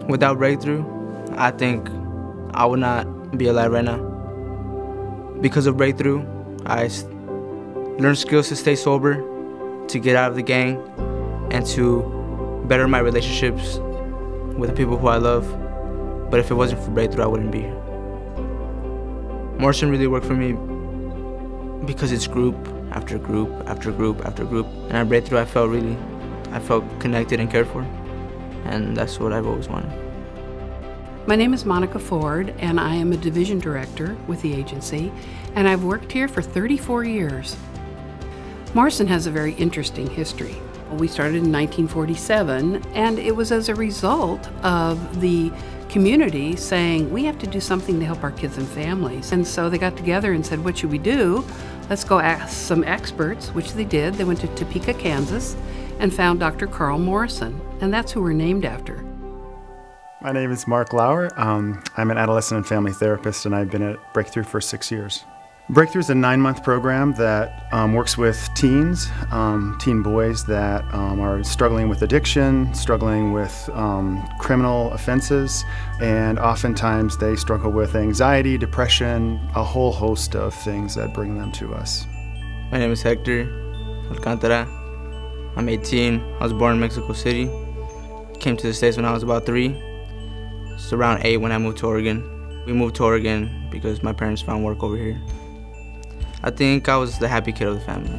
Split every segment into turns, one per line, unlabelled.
Without Breakthrough, I think I would not be alive right now. Because of Breakthrough, I learned skills to stay sober, to get out of the gang, and to better my relationships with the people who I love. But if it wasn't for Breakthrough, I wouldn't be here. Morrison really worked for me because it's group after group after group after group. And at Breakthrough, I felt connected and cared for. And that's what I've always wanted.
My name is Monica Ford, and I am a division director with the agency, and I've worked here for 34 years. Morrison has a very interesting history. We started in 1947, and it was as a result of the community saying, we have to do something to help our kids and families. And so they got together and said, what should we do? Let's go ask some experts, which they did. They went to Topeka, Kansas, and found Dr. Carl Morrison, and that's who we're named after.
My name is Mark Lauer. I'm an adolescent and family therapist, and I've been at Breakthrough for 6 years. Breakthrough is a 9-month program that works with teens, teen boys that are struggling with addiction, struggling with criminal offenses, and oftentimes they struggle with anxiety, depression, a whole host of things that bring them to us.
My name is Hector Alcantara. I'm 18. I was born in Mexico City. Came to the States when I was about 3. It's around 8 when I moved to Oregon. We moved to Oregon because my parents found work over here. I think I was the happy kid of the family.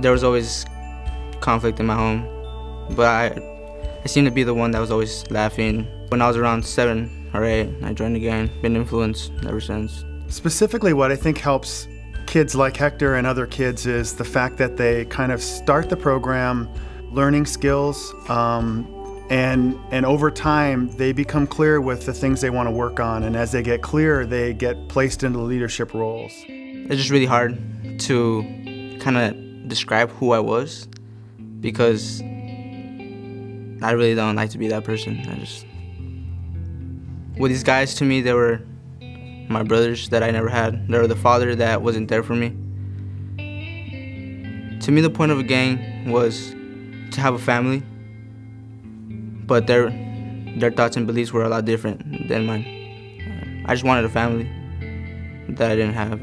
There was always conflict in my home, but I seemed to be the one that was always laughing. When I was around 7 or 8, I joined the gang, been influenced ever since.
Specifically, what I think helps kids like Hector and other kids is the fact that they kind of start the program learning skills, and over time they become clear with the things they want to work on, and as they get clear, they get placed into leadership roles.
It's just really hard to kind of describe who I was because I really don't like to be that person. With these guys, to me, they were my brothers that I never had. They were the father that wasn't there for me. To me, the point of a gang was to have a family, but their thoughts and beliefs were a lot different than mine. I just wanted a family that I didn't have.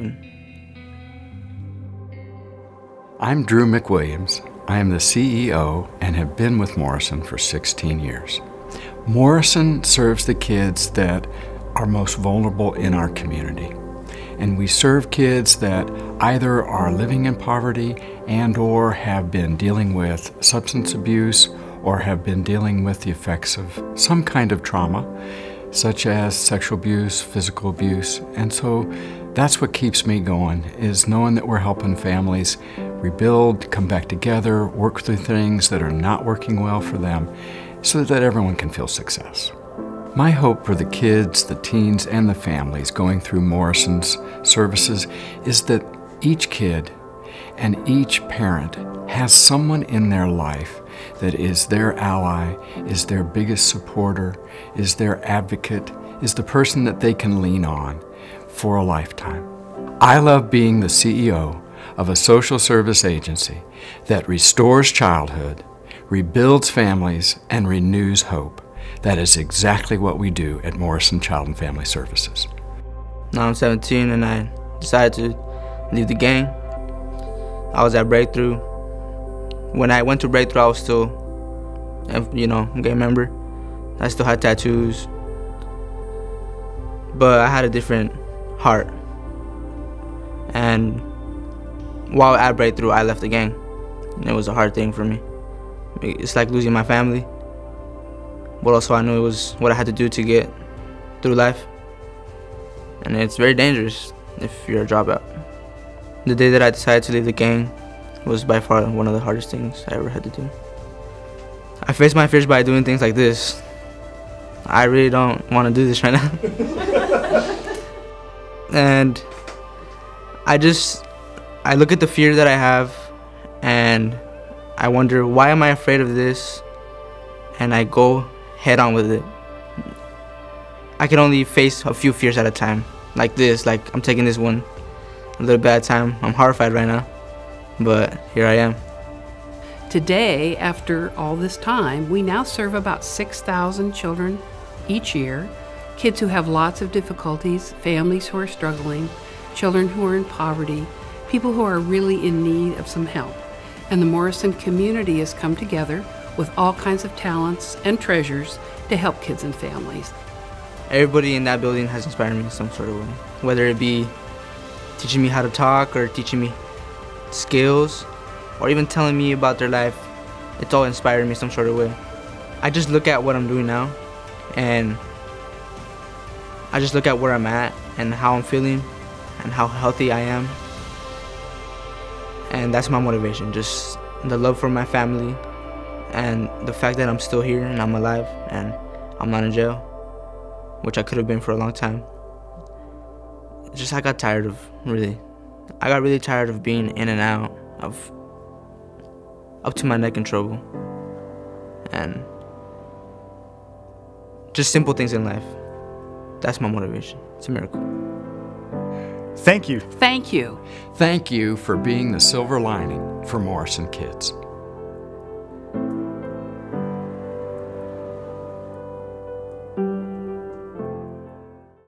I'm Drew McWilliams. I am the CEO and have been with Morrison for 16 years. Morrison serves the kids that are most vulnerable in our community. And we serve kids that either are living in poverty and/or have been dealing with substance abuse or have been dealing with the effects of some kind of trauma, such as sexual abuse, physical abuse. And so that's what keeps me going, is knowing that we're helping families rebuild, come back together, work through things that are not working well for them, so that everyone can feel success. My hope for the kids, the teens, and the families going through Morrison's services is that each kid and each parent has someone in their life that is their ally, is their biggest supporter, is their advocate, is the person that they can lean on for a lifetime. I love being the CEO of a social service agency that restores childhood, rebuilds families, and renews hope. That is exactly what we do at Morrison Child and Family Services.
Now I'm 17 and I decided to leave the gang. I was at Breakthrough. When I went to Breakthrough, I was still, a gang member. I still had tattoos. But I had a different heart. And while at Breakthrough, I left the gang. And it was a hard thing for me. It's like losing my family. But also I knew it was what I had to do to get through life. And it's very dangerous if you're a dropout. The day that I decided to leave the gang was by far one of the hardest things I ever had to do. I faced my fears by doing things like this. I really don't want to do this right now. And I look at the fear that I have and I wonder, why am I afraid of this? And I go head on with it. I can only face a few fears at a time, like this, like I'm taking this one a little bad time. I'm horrified right now, but here I am.
Today, after all this time, we now serve about 6,000 children each year, kids who have lots of difficulties, families who are struggling, children who are in poverty, people who are really in need of some help. And the Morrison community has come together with all kinds of talents and treasures to help kids and families.
Everybody in that building has inspired me in some sort of way, whether it be teaching me how to talk or teaching me skills or even telling me about their life. It's all inspired me some sort of way. I just look at what I'm doing now, and I just look at where I'm at and how I'm feeling and how healthy I am. And that's my motivation, just the love for my family and the fact that I'm still here and I'm alive and I'm not in jail, which I could have been for a long time. I got tired of, I got really tired of being in and out of up to my neck in trouble. And just simple things in life. That's my motivation. It's a miracle.
Thank you.
Thank you.
Thank you for being the silver lining for Morrison kids.